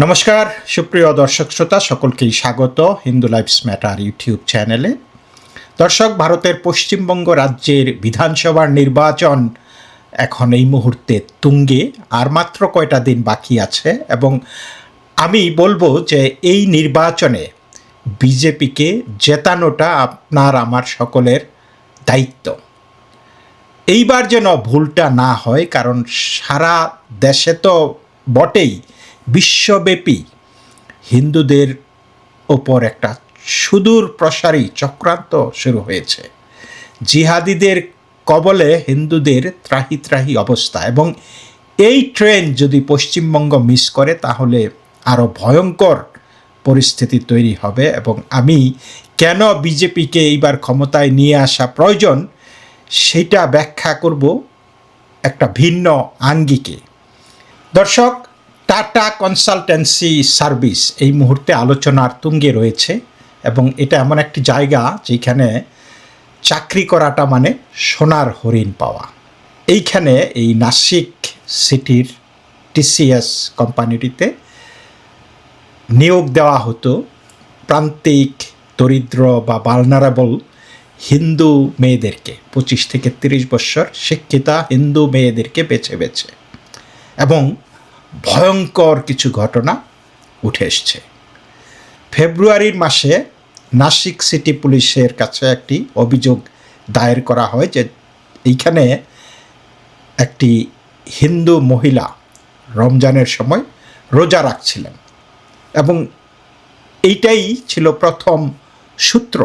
নমস্কার সুপ্রিয় দর্শক শ্রোতা সকলকেই স্বাগত হিন্দু লাইফস ম্যাটার ইউটিউব চ্যানেলে। দর্শক, ভারতের পশ্চিমবঙ্গ রাজ্যের বিধানসভার নির্বাচন এখন এই মুহূর্তে তুঙ্গে, আর মাত্র কয়টা দিন বাকি আছে এবং আমি বলবো যে এই নির্বাচনে বিজেপিকে জেতানোটা আপনার আমার সকলের দায়িত্ব। এইবার যেন ভুলটা না হয়, কারণ সারা দেশে তো বটেই, বিশ্বব্যাপী হিন্দুদের ওপর একটা সুদূর প্রসারী চক্রান্ত শুরু হয়েছে। জিহাদিদের কবলে হিন্দুদের ত্রাহি ত্রাহি অবস্থা, এবং এই ট্রেন যদি পশ্চিমবঙ্গ মিস করে তাহলে আরও ভয়ঙ্কর পরিস্থিতি তৈরি হবে। এবং আমি কেন বিজেপিকে এইবার ক্ষমতায় নিয়ে আসা প্রয়োজন সেটা ব্যাখ্যা করব একটা ভিন্ন আঙ্গিকে। দর্শক, টাটা কনসালটেন্সি সার্ভিস এই মুহূর্তে আলোচনার তুঙ্গে রয়েছে, এবং এটা এমন একটি জায়গা যেখানে চাকরি করাটা মানে সোনার হরিণ পাওয়া। এইখানে এই নাসিক সিটির টিসিএস কোম্পানিটিতে নিয়োগ দেওয়া হতো প্রান্তিক, দরিদ্র বা ভালনারেবল হিন্দু মেয়েদেরকে, 25 থেকে 30 বছর শিক্ষিতা হিন্দু মেয়েদেরকে বেছে বেছে। এবং ভয়ঙ্কর কিছু ঘটনা উঠে এসছে। ফেব্রুয়ারির মাসে নাসিক সিটি পুলিশের কাছে একটি অভিযোগ দায়ের করা হয় যে এইখানে একটি হিন্দু মহিলা রমজানের সময় রোজা রাখছিলেন, এবং এইটাই ছিল প্রথম সূত্র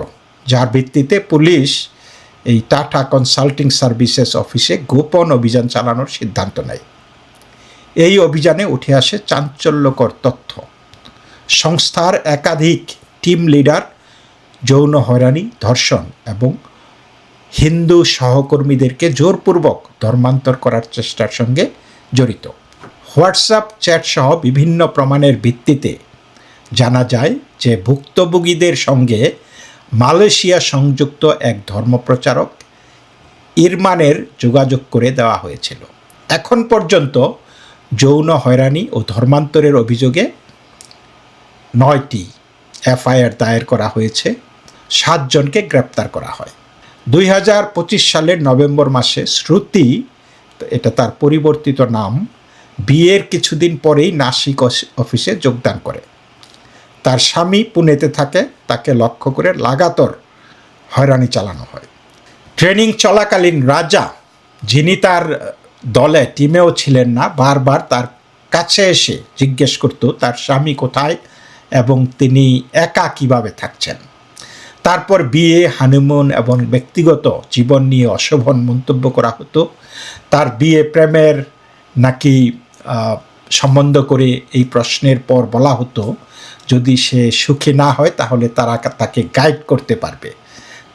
যার ভিত্তিতে পুলিশ এই টাটা কনসাল্টিং সার্ভিসেস অফিসে গোপন অভিযান চালানোর সিদ্ধান্ত নেয়। এই অভিযানে উঠে আসে চাঞ্চল্যকর তথ্য। সংস্থার একাধিক টিম লিডার যৌন হয়রানি, ধর্ষণ এবং হিন্দু সহকর্মীদেরকে জোরপূর্বক ধর্মান্তর করার চেষ্টার সঙ্গে জড়িত। হোয়াটসঅ্যাপ চ্যাট সহ বিভিন্ন প্রমাণের ভিত্তিতে জানা যায় যে ভুক্তভোগীদের সঙ্গে মালয়েশিয়া সংযুক্ত এক ধর্মপ্রচারক ইরমানের যোগাযোগ করে দেওয়া হয়েছিল। এখন পর্যন্ত যৌন হয়রানি ও ধর্মান্তরের অভিযোগে 9টি এফআইআর দায়ের করা হয়েছে, 7 জনকে গ্রেপ্তার করা হয়। 2025 সালের নভেম্বর মাসে শ্রুতি, এটা তার পরিবর্তিত নাম, বিয়ের কিছুদিন পরেই নাসিক অফিসে যোগদান করে। তার স্বামী পুনেতে থাকে, তাকে লক্ষ্য করে লাগাতার হয়রানি চালানো হয়। ট্রেনিং চলাকালীন রাজা, যিনি তার দলে টিমেও ছিলেন না, বারবার তার কাছে এসে জিজ্ঞেস করত তার স্বামী কোথায় এবং তিনি একা কিভাবে থাকছেন। তারপর বিয়ে, হানিমুন এবং ব্যক্তিগত জীবন নিয়ে অশোভন মন্তব্য করা হতো। তার বিয়ে প্রেমের নাকি সম্বন্ধ করে এই প্রশ্নের পর বলা হতো যদি সে সুখী না হয় তাহলে তারা তাকে গাইড করতে পারবে।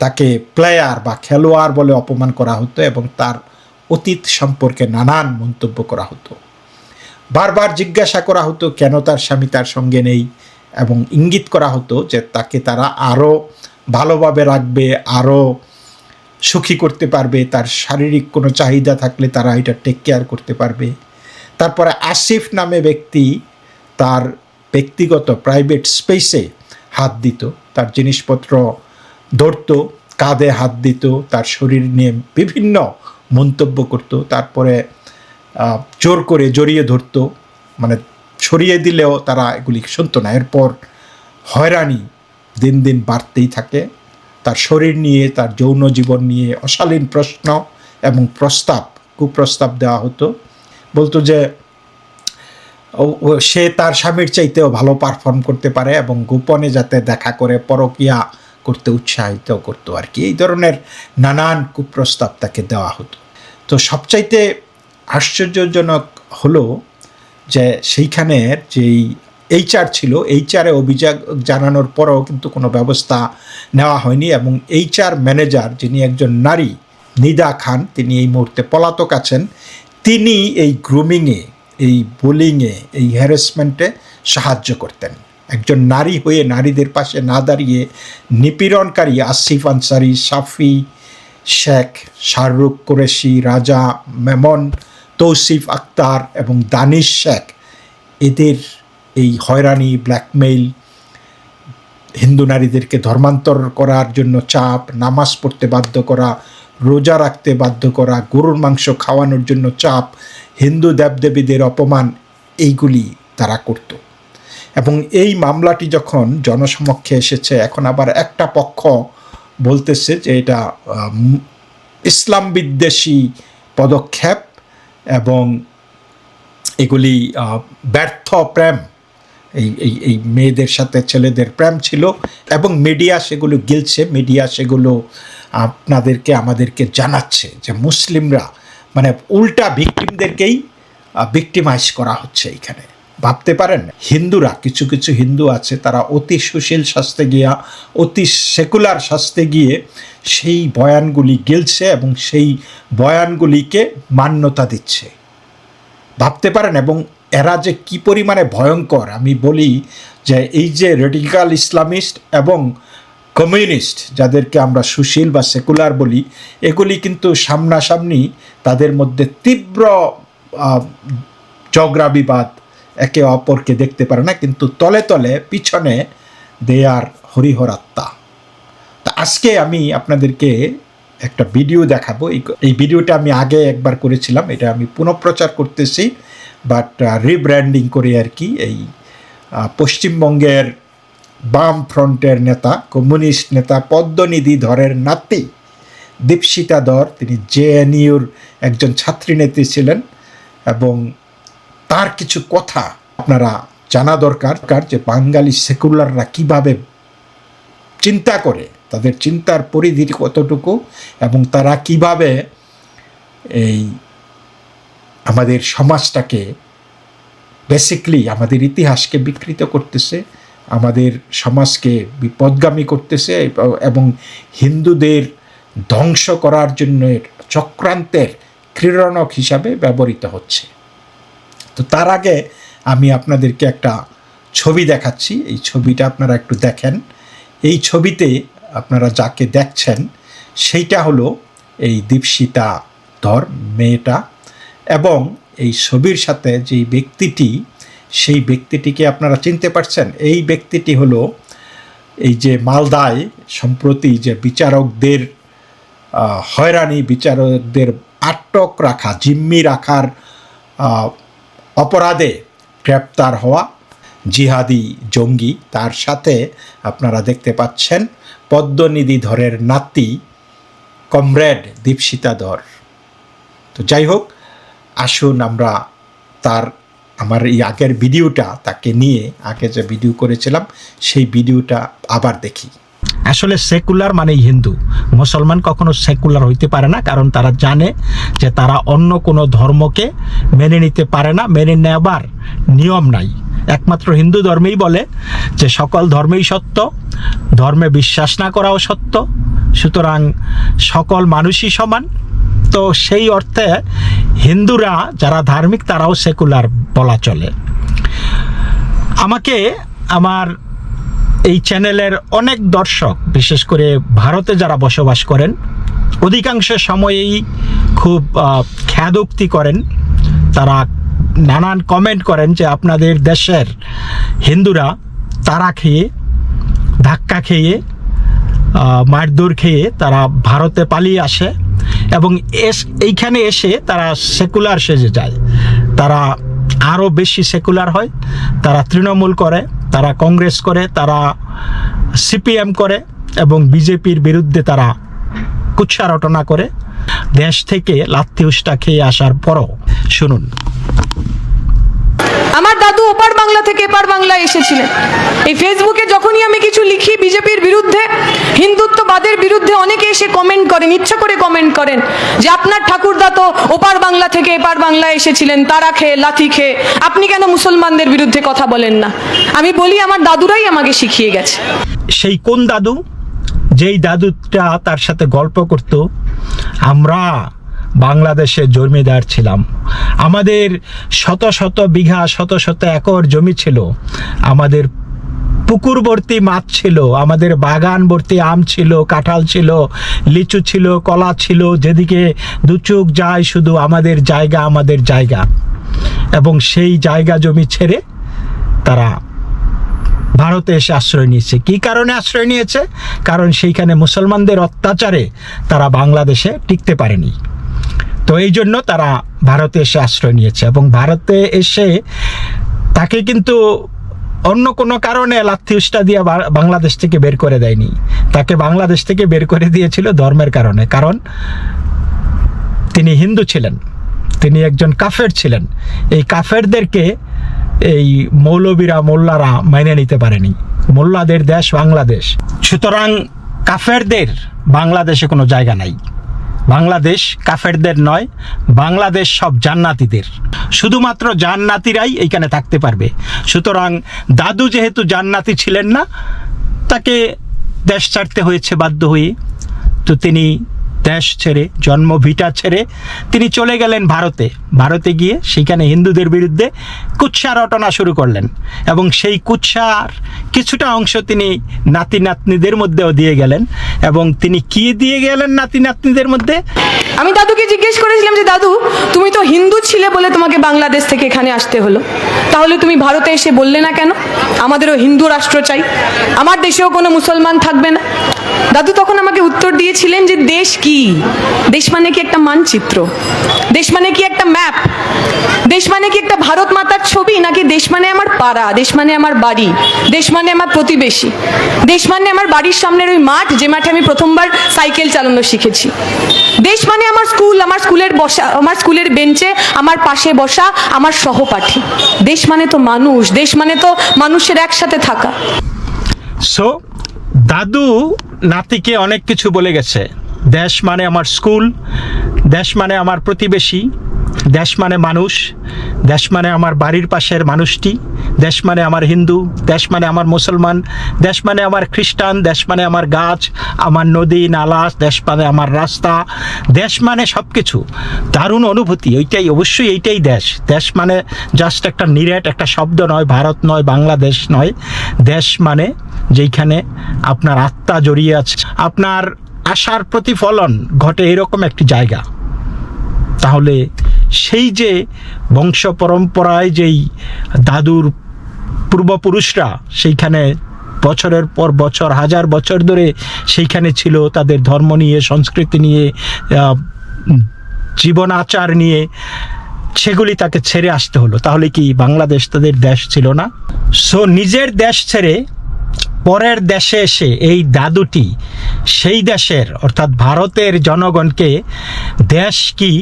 তাকে প্লেয়ার বা খেলোয়াড় বলে অপমান করা হতো এবং তার অতীত সম্পর্কে নানান মন্তব্য করা হতো। বারবার জিজ্ঞাসা করা হতো কেন তার স্বামী তার সঙ্গে নেই, এবং ইঙ্গিত করা হতো যে তাকে তারা আরও ভালোভাবে রাখবে, আরও সুখী করতে পারবে, তার শারীরিক কোনো চাহিদা থাকলে তারা এটা টেক কেয়ার করতে পারবে। তারপরে আসিফ নামে ব্যক্তি তার ব্যক্তিগত প্রাইভেট স্পেসে হাত দিত, তার জিনিসপত্র ধরত, কাঁধে হাত দিত, তার শরীর নিয়ে বিভিন্ন মন্তব্য করত। তারপরে জোর করে জড়িয়ে ধরত, মানে ছড়িয়ে দিলেও তারা এগুলি শুনতো না। এরপর হয়রানি দিন দিন বাড়তেই থাকে। তার শরীর নিয়ে, তার যৌন জীবন নিয়ে অশালীন প্রশ্ন এবং কুপ্রস্তাব দেওয়া হতো। বলতো যে সে তার স্বামীর চাইতেও ভালো পারফর্ম করতে পারে এবং গোপনে যাতে দেখা করে পরকীয়া করতে উৎসাহিত করতো আর কি। এই ধরনের নানান কুপ্রস্তাব তাকে দেওয়া হতো। তো সবচাইতে আশ্চর্যজনক হলো যে সেইখানের যেই এইচআর ছিল, এইচআরে অভিযোগ জানানোর পরেও কিন্তু কোনো ব্যবস্থা নেওয়া হয়নি, এবং এইচআর ম্যানেজার, যিনি একজন নারী, নিদা খান, তিনি এই মুহূর্তে পলাতক আছেন। তিনি এই গ্রুমিংয়ে, এই বুলিংয়ে, এই হ্যারাসমেন্টে সাহায্য করতেন। একজন নারী হয়ে নারীদের পাশে না দাঁড়িয়ে নিপীড়নকারী আসিফ আনসারি, সাফি শেখ, শাহরুখ কুরেশি, রাজা মেমন, তৌসিফ আক্তার এবং দানিশ শেখ, এদের এই হয়রানি, ব্ল্যাকমেইল, হিন্দু নারীদেরকে ধর্মান্তর করার জন্য চাপ, নামাজ পড়তে বাধ্য করা, রোজা রাখতে বাধ্য করা, গরুর মাংস খাওয়ানোর জন্য চাপ, হিন্দু দেবদেবীদের অপমান, এইগুলি তারা করত। এবং এই মামলাটি যখন জনসমক্ষে এসেছে, এখন আবার একটা পক্ষ বলতেছে যে এটা ইসলাম বিদ্বেষী পদক্ষেপ এবং এগুলি ব্যর্থ প্রেম, এই মেয়েদের সাথে ছেলেদের প্রেম ছিল এবং মিডিয়া সেগুলো গিলছে, মিডিয়া সেগুলো আপনাদেরকে আমাদেরকে জানাচ্ছে যে মুসলিমরা মানে উল্টা ভিকটিমদেরকেই ভিকটিমাইজ করা হচ্ছে এইখানে। ভাবতে পারেন, হিন্দুরা, কিছু কিছু হিন্দু আছে তারা অতি সুশীল শাস্তে গিয়া, অতি সেকুলার শাস্তে গিয়ে সেই বয়ানগুলি গিলছে এবং সেই বয়ানগুলিকে মান্যতা দিচ্ছে। ভাবতে পারেন, এবং এরা যে কি পরিমাণে ভয়ঙ্কর। আমি বলি যে এই যে রেডিকাল ইসলামিস্ট এবং কমিউনিস্ট, যাদেরকে আমরা সুশীল বা সেকুলার বলি, এগুলি কিন্তু সামনাসামনি তাদের মধ্যে তীব্র ঝগড়া বিবাদ, একে অপরকে দেখতে পারে না, কিন্তু তলে তলে পিছনে দে আর হরিহরাত্মা। তা আজকে আমি আপনাদেরকে একটা ভিডিও দেখাবো। এই ভিডিওটা আমি আগে একবার করেছিলাম, এটা আমি পুনঃপ্রচার করতেছি, বাট রিব্র্যান্ডিং করে আর কি। এই পশ্চিমবঙ্গের বাম ফ্রন্টের নেতা, কমিউনিস্ট নেতা পদ্মনিধি ধরের নাতি দীপশিতা ধর, তিনি জেএনইউর একজন ছাত্রীনেত্রী ছিলেন এবং তার কিছু কথা আপনারা জানা দরকার যে বাঙালি সেকুলাররা কিভাবে চিন্তা করে, তাদের চিন্তার পরিধি কতটুকু, এবং তারা কিভাবে এই আমাদের সমাজটাকে, বেসিকলি আমাদের ইতিহাসকে বিকৃত করতেছে, আমাদের সমাজকে বিপদগামী করতেছে এবং হিন্দুদের ধ্বংস করার জন্য চক্রান্তের ক্রীড়নক হিসাবে ব্যবহৃত হচ্ছে। তো তার আগে আমি আপনাদেরকে একটা ছবি দেখাচ্ছি, এই ছবিটা আপনারা একটু দেখেন। এই ছবিতে আপনারা যাকে দেখছেন সেইটা হলো এই দীপশিতা ধর মেয়েটা, এবং এই ছবির সাথে যেই ব্যক্তিটি, সেই ব্যক্তিটিকে আপনারা চিনতে পারছেন। এই ব্যক্তিটি হলো এই যে মালদায় সম্প্রতি যে বিচারকদের হয়রানি, বিচারকদের আটক রাখা, জিম্মি রাখার অপরাধে গ্রেপ্তার হওয়া জিহাদি জঙ্গি, তার সাথে আপনারা দেখতে পাচ্ছেন পদ্মনিধি ধরের নাতি কমরেড দীপশিতা ধর। তো যাই হোক, আসুন আমরা আমার এই আগের ভিডিওটা, তাকে নিয়ে আগে যে ভিডিও করেছিলাম সেই ভিডিওটা আবার দেখি। আসলে সেকুলার মানেই হিন্দু, মুসলমান কখনো সেকুলার হইতে পারে না, কারণ তারা জানে যে তারা অন্য কোনো ধর্মকে মেনে নিতে পারে না, মেনে নেবার নিয়ম নাই। একমাত্র হিন্দু ধর্মেই বলে যে সকল ধর্মেই সত্য, ধর্মে বিশ্বাস না করাও সত্য, সুতরাং সকল মানুষই সমান। তো সেই অর্থে হিন্দুরা যারা ধার্মিক তারাও সেকুলার বলা চলে। আমাকে আমার এই চ্যানেলের অনেক দর্শক, বিশেষ করে ভারতে যারা বসবাস করেন, অধিকাংশ সময়েই খুব খ্যাদোক্তি করেন। তারা নানান কমেন্ট করেন যে আপনাদের দেশের হিন্দুরা তারা খেয়ে, ধাক্কা খেয়ে, মারধর খেয়ে তারা ভারতে পালিয়ে আসে এবং এইখানে এসে তারা সেকুলার সেজে যায়। তারা আরও বেশি সেকুলার হয়, তারা তৃণমূল করে, তারা কংগ্রেস করে, তারা সিপিএম করে এবং বিজেপির বিরুদ্ধে তারা কুৎসা রটনা করে। দেশ থেকে লাথি উষ্টা খেয়ে আসার পরও শুনুন। আমার দাদু ওপার বাংলা থেকে এপার বাংলায় এসেছিলেন। এই ফেসবুকে যখনই আমি কিছু লিখি বিজেপির বিরুদ্ধে, হিন্দুত্ববাদের বিরুদ্ধে, অনেকে এসে কমেন্ট করেন, ইচ্ছা করে কমেন্ট করেন যে আপনার ঠাকুরদা তো ওপার বাংলা থেকে এপার বাংলায় এসেছিলেন, তারা খেয়ে, লাথি খেয়ে, আপনি কেন মুসলমানদের বিরুদ্ধে কথা বলেন না? আমি বলি আমার দাদুরাই আমাকে শিখিয়ে গেছে। সেই কোন দাদু? যেই দাদুটা তার সাথে গল্প করত, আমরা বাংলাদেশে জমিদার ছিলাম, আমাদের শত শত বিঘা, শত শত একর জমি ছিল, আমাদের পুকুর ভর্তি মাছ ছিল, আমাদের বাগান ভর্তি আম ছিল, কাঁঠাল ছিল, লিচু ছিল, কলা ছিল, যেদিকে দু চোখ যায় শুধু আমাদের জায়গা, আমাদের জায়গা। এবং সেই জায়গা জমি ছেড়ে তারা ভারতে এসে আশ্রয় নিয়েছে। কী কারণে আশ্রয় নিয়েছে? কারণ সেইখানে মুসলমানদের অত্যাচারে তারা বাংলাদেশে টিকতে পারেনি, তো এই জন্য তারা ভারতে এসে আশ্রয় নিয়েছে। এবং ভারতে এসে তাকে কিন্তু অন্য কোনো কারণে লাথি উষ্টা দিয়ে বাংলাদেশ থেকে বের করে দেয়নি, তাকে বাংলাদেশ থেকে বের করে দিয়েছিল ধর্মের কারণে। কারণ তিনি হিন্দু ছিলেন, তিনি একজন কাফের ছিলেন। এই কাফেরদেরকে এই মৌলবীরা, মোল্লারা মেনে নিতে পারেনি। মোল্লাদের দেশ বাংলাদেশ, সুতরাং কাফেরদের বাংলাদেশে কোনো জায়গা নাই। বাংলাদেশ কাফেরদের নয়, বাংলাদেশ সব জান্নাতীদের, শুধুমাত্র জান্নাতীরাই এইখানে থাকতে পারবে। সুতরাং দাদু যেহেতু জান্নাতি ছিলেন না, তাকে দেশ ছাড়তে হয়েছে বাধ্য হয়ে। তো তিনি দেশ ছেড়ে, জন্মভিটা ছেড়ে তিনি চলে গেলেন ভারতে। ভারতে গিয়ে সেখানে হিন্দুদের বিরুদ্ধে কুৎসা রটনা শুরু করলেন, এবং সেই কুৎসার কিছুটা অংশ তিনি নাতি নাতনিদের মধ্যেও দিয়ে গেলেন। এবং তিনি কি দিয়ে গেলেন নাতি নাতনিদের মধ্যে? আমি দাদুকে জিজ্ঞেস করেছিলাম যে দাদু, তুমি তো হিন্দু ছিলে বলে তোমাকে বাংলাদেশ থেকে এখানে আসতে হলো, তাহলে তুমি ভারতে এসে বললে না কেন আমাদেরও হিন্দু রাষ্ট্র চাই, আমার দেশেও কোনো মুসলমান থাকবে না? দাদু তখন আমাকে উত্তর দিয়েছিলেন যে দেশ কি? দেশ মানে কি একটা মানচিত্র? দেশ মানে কি একটা ম্যাপ? দেশ মানে কি একটা ভারত মাতার ছবি? নাকি দেশ মানে আমার পাড়া, দেশ মানে আমার বাড়ি, দেশ মানে আমার প্রতিবেশী, দেশ মানে আমার বাড়ির সামনের ওই মাঠ, যে মাঠে আমি প্রথমবার সাইকেল চালানো শিখেছি? দেশ মানে আমার স্কুল, আমার স্কুলের বসা, আমার স্কুলের বেঞ্চে আমার পাশে বসা আমার সহপাঠী। দেশ মানে তো মানুষ, দেশ মানে তো মানুষের একসাথে থাকা। সো দাদু নাতিকে অনেক কিছু বলে গেছে। দেশ মানে আমার স্কুল, দেশ মানে আমার প্রতিবেশী, দেশ মানে মানুষ, দেশ মানে আমার বাড়ির পাশের মানুষটি, দেশ মানে আমার হিন্দু, দেশ মানে আমার মুসলমান, দেশ মানে আমার খ্রিস্টান, দেশ মানে আমার গাছ, আমার নদী নালা, দেশ মানে আমার রাস্তা, দেশ মানে সব কিছু। দারুণ অনুভূতি, ওইটাই অবশ্যই, এইটাই দেশ। দেশ মানে জাস্ট একটা নিরেট একটা শব্দ নয়, ভারত নয়, বাংলাদেশ নয়। দেশ মানে যেইখানে আপনার আত্মা জড়িয়ে আছে, আপনার আশার প্রতিফলন ঘটে এরকম একটি জায়গা। তাহলে সেই যে বংশ পরম্পরায় যেই দাদুর পূর্বপুরুষরা সেইখানে বছরের পর বছর, হাজার বছর ধরে সেইখানে ছিল, তাদের ধর্ম নিয়ে, সংস্কৃতি নিয়ে, জীবন আচার নিয়ে, সেগুলি তাকে ছেড়ে আসতে হলো। তাহলে কি বাংলাদেশ তাদের দেশ ছিল না? সো নিজের দেশ ছেড়ে পরের দেশে এসে এই দাদুটি সেই দেশের অর্থাৎ ভারতের জনগণকে দেশ কি,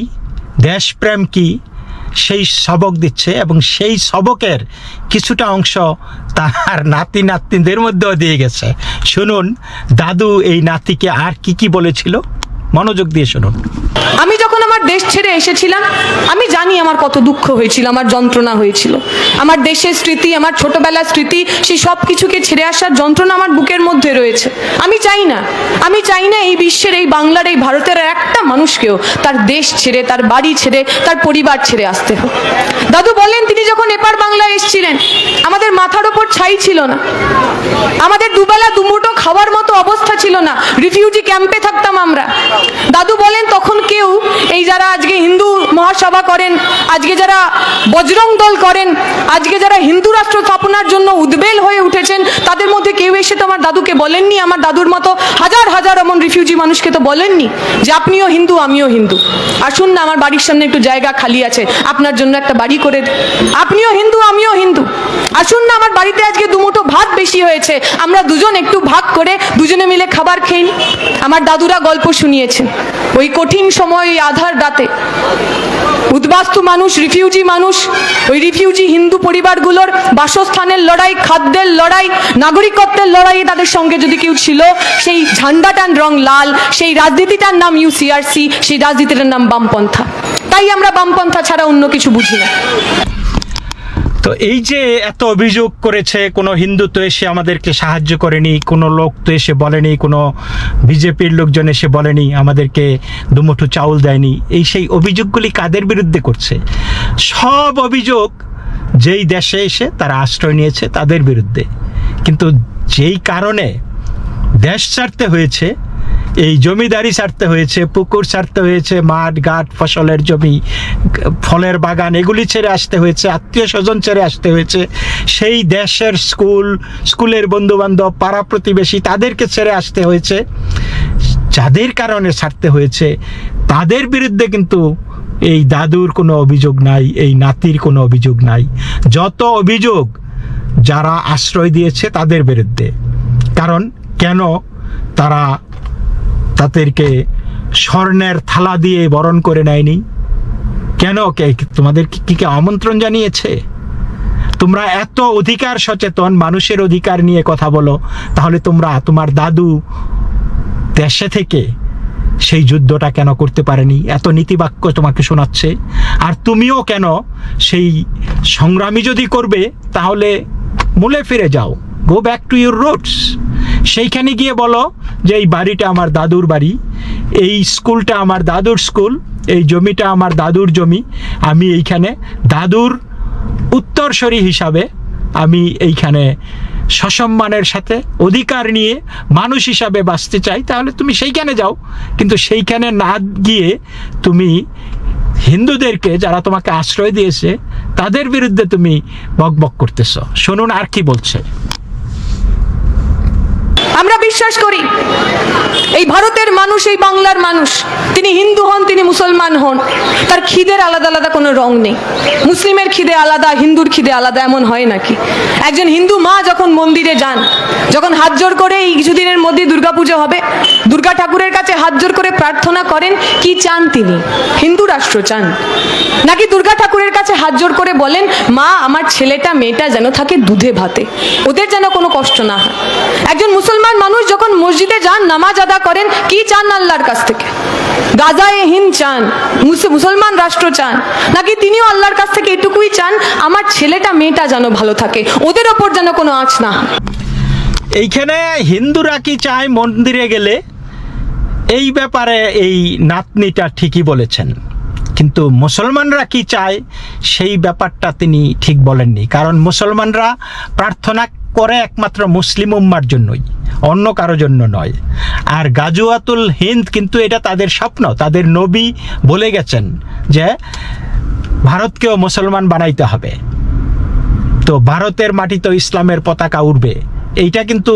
দেশপ্রেম কি, সেই সবক দিচ্ছে। এবং সেই সবকের কিছুটা অংশ তার নাতি নাতনিদের মধ্যেও দিয়ে গেছে। শুনুন দাদু এই নাতিকে আর কি কি বলেছিল, মনোযোগ দিয়ে শুনুন। আমি যখন আমার দেশ ছেড়ে এসেছিলাম, আমি জানি আমার কত দুঃখ হয়েছিল, আমার যন্ত্রণা হয়েছিল। আমার দেশের স্মৃতি, আমার ছোটবেলার স্মৃতি, সেই সব কিছুকে ছেড়ে আসার যন্ত্রণা আমার বুকের মধ্যে রয়েছে। আমি চাই না এই বিশ্বের, এই বাংলার, এই ভারতের একটা মানুষকেও তার দেশ ছেড়ে, তার বাড়ি ছেড়ে, তার পরিবার ছেড়ে আসতে হোক। দাদু বলেন, তিনি যখন এপার বাংলায় এসেছিলেন, আমাদের মাথার ওপর ছাই ছিল না, আমাদের দুবেলা দুমুঠো খাওয়ার মতো অবস্থা ছিল না, রিফিউজি ক্যাম্পে থাকতাম আমরা। দাদু বলেন তখন কেউ, এই যারা আজকে হিন্দু মহাসভা করেন, আজকে যারা বজরং দল করেন, আজকে যারা হিন্দু রাষ্ট্র স্থাপনার জন্য উদ্বেল হয়ে উঠেছেন, তাদের মধ্যে কেউ এসে তো আমার দাদুকে বলেননি, আমার দাদুর মতো হাজার হাজার এমন রিফিউজি মানুষকে তো বলেননি যে আপনিও হিন্দু, আমিও হিন্দু, আসুন না আমার বাড়ির সামনে একটু জায়গা খালি আছে, আপনার জন্য একটা বাড়ি করে দিই। আপনিও হিন্দু, আমিও হিন্দু, আসুন না আমার বাড়িতে আজকে দুমুঠো ভাত বেশি হয়েছে, আমরা দুজন একটু ভাগ করে দুজনে মিলে খাবার খেয়ে নিই। আমার দাদুরা গল্প শুনিয়েছেন ওই কঠিন সময়, ওই আধার রাতে উদ্বাস্তু মানুষ, রিফিউজি মানুষ, ওই রিফিউজি হিন্দু পরিবারগুলোর বাসস্থানের লড়াই, খাদ্যের লড়াই, নাগরিকত্বের লড়াইয়ে তাদের সঙ্গে যদি কেউ ছিল, সেই ঝান্ডাটার রং লাল, সেই রাজনীতিটার নাম ইউসিআরসি, সেই রাজনীতিটার নাম বামপন্থা। তাই আমরা বামপন্থা ছাড়া অন্য কিছু বুঝি না। তো এই যে এত অভিযোগ করেছে, কোনো হিন্দু তো এসে আমাদেরকে সাহায্য করেনি, কোনো লোক তো এসে বলেনি, কোনো বিজেপির লোকজন এসে বলেনি আমাদেরকে দুমুঠো চাউল দেয়নি, এই সেই অভিযোগগুলি কাদের বিরুদ্ধে করছে? সব অভিযোগ যেই দেশে এসে তারা আশ্রয় নিয়েছে তাদের বিরুদ্ধে। কিন্তু যেই কারণে দেশ ছাড়তে হয়েছে, এই জমিদারি ছাড়তে হয়েছে, পুকুর ছাড়তে হয়েছে, মাঠ ঘাট, ফসলের জমি, ফলের বাগান, এগুলি ছেড়ে আসতে হয়েছে, আত্মীয় স্বজন ছেড়ে আসতে হয়েছে, সেই দেশের স্কুলের বন্ধুবান্ধব, পাড়া প্রতিবেশী, তাদেরকে ছেড়ে আসতে হয়েছে। যাদের কারণে ছাড়তে হয়েছে তাদের বিরুদ্ধে কিন্তু এই দাদুর কোনো অভিযোগ নাই, এই নাতির কোনো অভিযোগ নাই। যত অভিযোগ যারা আশ্রয় দিয়েছে তাদের বিরুদ্ধে। কারণ কেন তারা তাদেরকে স্বর্ণের থালা দিয়ে বরণ করে নেয়নি? কেন? তোমাদের কি আমন্ত্রণ জানিয়েছে? তোমরা এত অধিকার সচেতন, মানুষের অধিকার নিয়ে কথা বলো, তাহলে তোমার দাদু দেশে থেকে সেই যুদ্ধটা কেন করতে পারেনি? এত নীতিবাক্য তোমাকে শোনাচ্ছে। আর তুমিও কেন সেই সংগ্রামী যদি করবে তাহলে মূলে ফিরে যাও, go back to your roots. সেইখানে গিয়ে বলো যে এই বাড়িটা আমার দাদুর বাড়ি, এই স্কুলটা আমার দাদুর স্কুল, এই জমিটা আমার দাদুর জমি, আমি এইখানে দাদুর উত্তরসূরি হিসাবে আমি এইখানে সসম্মানের সাথে অধিকার নিয়ে মানুষ হিসাবে বাঁচতে চাই। তাহলে তুমি সেইখানে যাও, কিন্তু সেইখানে না গিয়ে তুমি হিন্দুদেরকে, যারা তোমাকে আশ্রয় দিয়েছে, তাদের বিরুদ্ধে তুমি বকবক করতেছ। শুনুন আর কি বলছে। আমরা বিশ্বাস করি এই ভারতের মানুষ, এই বাংলার মানুষ, তিনি হিন্দু হন, তিনি মুসলমান হন, তার খিদের আলাদা আলাদা কোনো রং নেই। মুসলিমের খিদে আলাদা, হিন্দুর খিদে আলাদা, এমন হয় নাকি? একজন হিন্দু মা যখন মন্দিরে যান, যখন হাত জোর করে, এই কিছুদিনের মধ্যে দুর্গাপুজো হবে, দুর্গা ঠাকুরের কাছে হাত জোর করে প্রার্থনা করেন, কি চান তিনি? হিন্দু রাষ্ট্র চান? নাকি দুর্গা ঠাকুরের কাছে হাত জোর করে বলেন, মা আমার ছেলেটা মেয়েটা যেন থাকে দুধে ভাতে, ওদের যেন কোনো কষ্ট না হয়? একজন মুসলমান মানুষ যখন মসজিদে যান, নামাজ আদা করেন, কি চান আল্লাহর কাছ থেকে? গাজায়ে হিন্দ চান, মুসলমান রাষ্ট্র চান? নাকি তিনিও আল্লাহর কাছ থেকে এটুকুই চান, আমার ছেলেটা মেয়েটা যেন ভালো থাকে, ওদের ওপর যেন কোনো আঁচ না হয়? এইখানে হিন্দুরা কি চায় মন্দিরে গেলে, এই ব্যাপারে এই নাতনিটা ঠিকই বলেছেন, কিন্তু মুসলমানরা কি চায় সেই ব্যাপারটা তিনি ঠিক বলেননি। কারণ মুসলমানরা প্রার্থনা করে একমাত্র মুসলিম উম্মার জন্যই, অন্য কারো জন্য নয়। আর গাজওয়াতুল হিন্দ কিন্তু এটা তাদের স্বপ্ন। তাদের নবী বলে গেছেন যে ভারতকেও মুসলমান বানাইতে হবে, তো ভারতের মাটিতেও ইসলামের পতাকা উড়বে। এইটা কিন্তু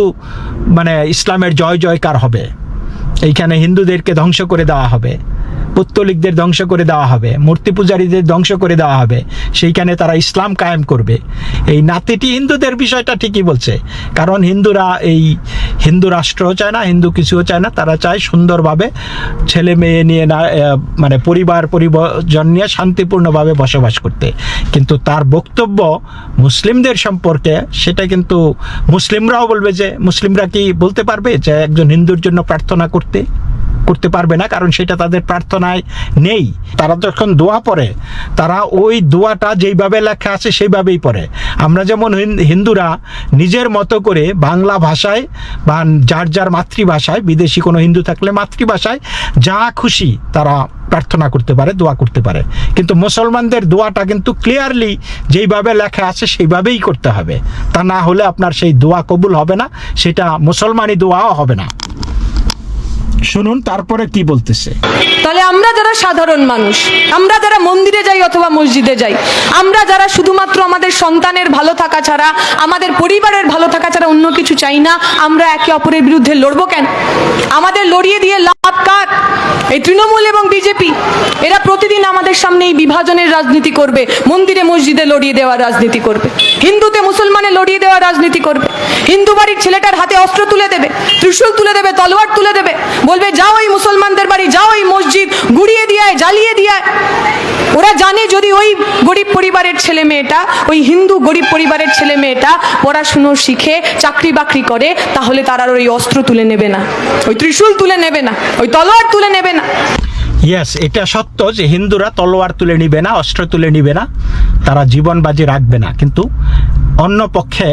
মানে ইসলামের জয় জয়কার হবে। এইখানে হিন্দুদেরকে ধ্বংস করে দেওয়া হবে, পৌত্তলিকদের ধ্বংস করে দেওয়া হবে, মূর্তি পূজারীদের ধ্বংস করে দেওয়া হবে, সেইখানে তারা ইসলাম কায়েম করবে। এই নাতিটি হিন্দুদের বিষয়টা ঠিকই বলছে, কারণ হিন্দুরা এই হিন্দু রাষ্ট্রও চায় না, হিন্দু কিছুও চায় না। তারা চায় সুন্দরভাবে ছেলে মেয়ে নিয়ে না, মানে পরিজন নিয়ে শান্তিপূর্ণভাবে বসবাস করতে। কিন্তু তার বক্তব্য মুসলিমদের সম্পর্কে, সেটা কিন্তু মুসলিমরাও বলবে যে, মুসলিমরা কি বলতে পারবে যে একজন হিন্দুর জন্য প্রার্থনা করতে পারবে না? কারণ সেটা তাদের প্রার্থনায় নেই। তারা যখন দোয়া পড়ে, তারা ওই দোয়াটা যেইভাবে লেখা আছে সেইভাবেই পড়ে। আমরা যেমন হিন্দুরা নিজের মতো করে বাংলা ভাষায় বা যার যার মাতৃভাষায়, বিদেশি কোনো হিন্দু থাকলে মাতৃভাষায় যা খুশি তারা প্রার্থনা করতে পারে, দোয়া করতে পারে। কিন্তু মুসলমানদের দোয়াটা কিন্তু ক্লিয়ারলি যেইভাবে লেখা আছে সেইভাবেই করতে হবে। তা না হলে আপনার সেই দোয়া কবুল হবে না, সেটা মুসলমানি দোয়াও হবে না। শুনুন তারপরে কি বলতেছে। তাহলে আমরা যারা সাধারণ মানুষ, আমরা যারা মন্দিরে যাই অথবা মসজিদে যাই, আমরা যারা শুধুমাত্র আমাদের সন্তানের ভালো থাকা ছাড়া, আমাদের পরিবারের ভালো থাকা ছাড়া অন্য কিছু চাই না, আমরা একে অপরের বিরুদ্ধে লড়বো কেন? আমাদের লড়িয়ে দিয়ে লাভ কার? এই তৃণমূল এবং বিজেপি, এরা প্রতিদিন আমাদের সামনে এই বিভাজনের রাজনীতি করবে, মন্দিরে মসজিদে লড়িয়ে দেওয়ার রাজনীতি করবে, হিন্দুতে মুসলমানে লড়িয়ে দেওয়ার রাজনীতি করবে। হিন্দু বাড়ির ছেলেটার হাতে অস্ত্র তুলে দেবে, ত্রিশূল তুলে দেবে, তলোয়ার তুলে দেবে, বলবে যাও ওই মুসলমানদের বাড়ি, যাও ওই মসজিদ গুড়িয়ে দিয়ে জ্বালিয়ে দিয়ে। ওরা জানে যদি ওই গরিব পরিবারের ছেলে মেয়েটা, ওই হিন্দু গরিব পরিবারের ছেলে মেয়েটা পড়াশুনো শিখে চাকরি বাকরি করে, তাহলে তারা ওই অস্ত্র তুলে নেবে না, ওই ত্রিশূল তুলে নেবে না, ওই তলোয়ার তুলে নেবে না। ইয়েস, এটা সত্য যে হিন্দুরা তলোয়ার তুলে নিবে না, অস্ত্র তুলে নিবে না, তারা জীবন বাজি রাখবে না। কিন্তু অন্য পক্ষে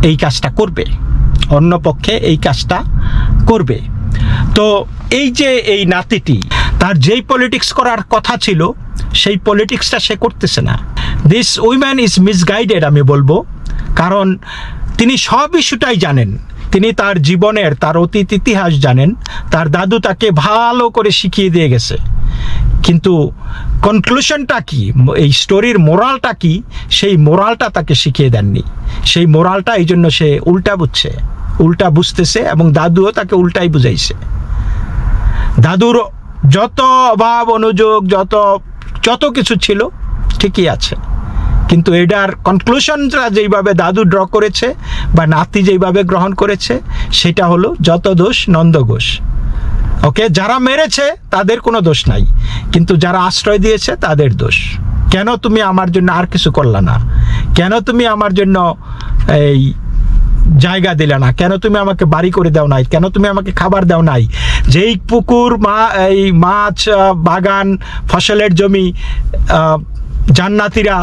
এই কাজটা করবে, অন্য পক্ষে এই কাজটা করবে। তো এই যে এই নাতিটি, তার যেই পলিটিক্স করার কথা ছিল সেই পলিটিক্সটা সে করতেছে না। দিস উইম্যান ইজ মিসগাইডেড আমি বলবো, কারণ তিনি সব ইস্যুটাই জানেন, তিনি তার জীবনের, তার অতীত ইতিহাস জানেন, তার দাদু তাকে ভালো করে শিখিয়ে দিয়ে গেছে। কিন্তু কনক্লুশনটা কি, এই স্টোরির মোরালটা কি, সেই মোরালটা তাকে শিখিয়ে দেননি। সেই মোরালটা এই জন্য সে উল্টা বুঝছে, উল্টা বুঝতেছে, এবং দাদুও তাকে উল্টাই বুঝাইছে। দাদুর যত অভাব অনুযোগ, যত কিছু ছিল ঠিকই আছে, কিন্তু এটার কনক্লুশনটা যেইভাবে দাদু ড্র করেছে বা নাতি যেইভাবে গ্রহণ করেছে, সেটা হলো যত দোষ নন্দ ঘোষ। ওকে, যারা মেরেছে তাদের কোনো দোষ নাই, কিন্তু যারা আশ্রয় দিয়েছে তাদের দোষ। কেন তুমি আমার জন্য আর কিছু করলা না? কেন তুমি আমার জন্য এই জায়গা দিলে না? কেন তুমি আমাকে বাড়ি করে দাও নাই? কেন তুমি আমাকে খাবার দাও নাই? যেই পুকুর, এই মাছ, বাগান, ফসলের জমি জান্নাতিরা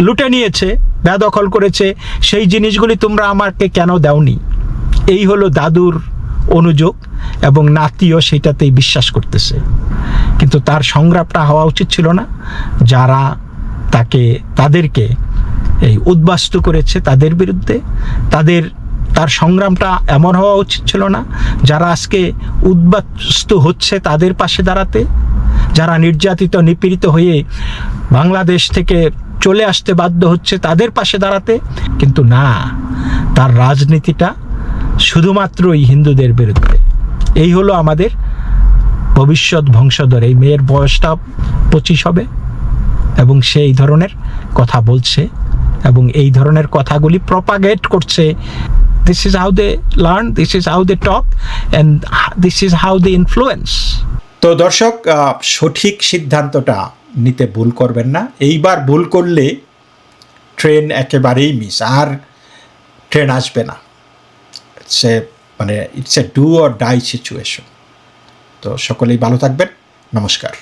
লুটে নিয়েছে, বেদখল করেছে, সেই জিনিসগুলি তোমরা আমাকে কেন দাওনি? এই হলো দাদুর অনুযোগ, এবং নাতিও সেটাতেই বিশ্বাস করতেছে। কিন্তু তার সংগ্রামটা হওয়া উচিত ছিল না। যারা তাদেরকে এই উদ্বাস্তু করেছে তাদের বিরুদ্ধে, তার সংগ্রামটা এমন হওয়া উচিত ছিল না। যারা আজকে উদ্বাস্তু হচ্ছে তাদের পাশে দাঁড়াতে, যারা নির্যাতিত নিপীড়িত হয়ে বাংলাদেশ থেকে চলে আসতে বাধ্য হচ্ছে তাদের পাশে দাঁড়াতে। কিন্তু না, তার রাজনীতিটা শুধুমাত্রই হিন্দুদের বিরুদ্ধে। এই হলো আমাদের ভবিষ্যৎ বংশধর। এই মেয়ের বয়সটা 25 হবে, এবং সে এই ধরনের কথা বলছে এবং এই ধরনের কথাগুলি প্রপাগেট করছে। This is how they learn, this is how they talk, and this is how they influence. তো দর্শক, সঠিক সিদ্ধান্তটা নিতে ভুল করবেন না। এইবার ভুল করলে ট্রেন একেবারেই মিস, আর ট্রেন আসবে না। It's a do or die situation. তো সকলেই ভালো থাকবেন। নমস্কার।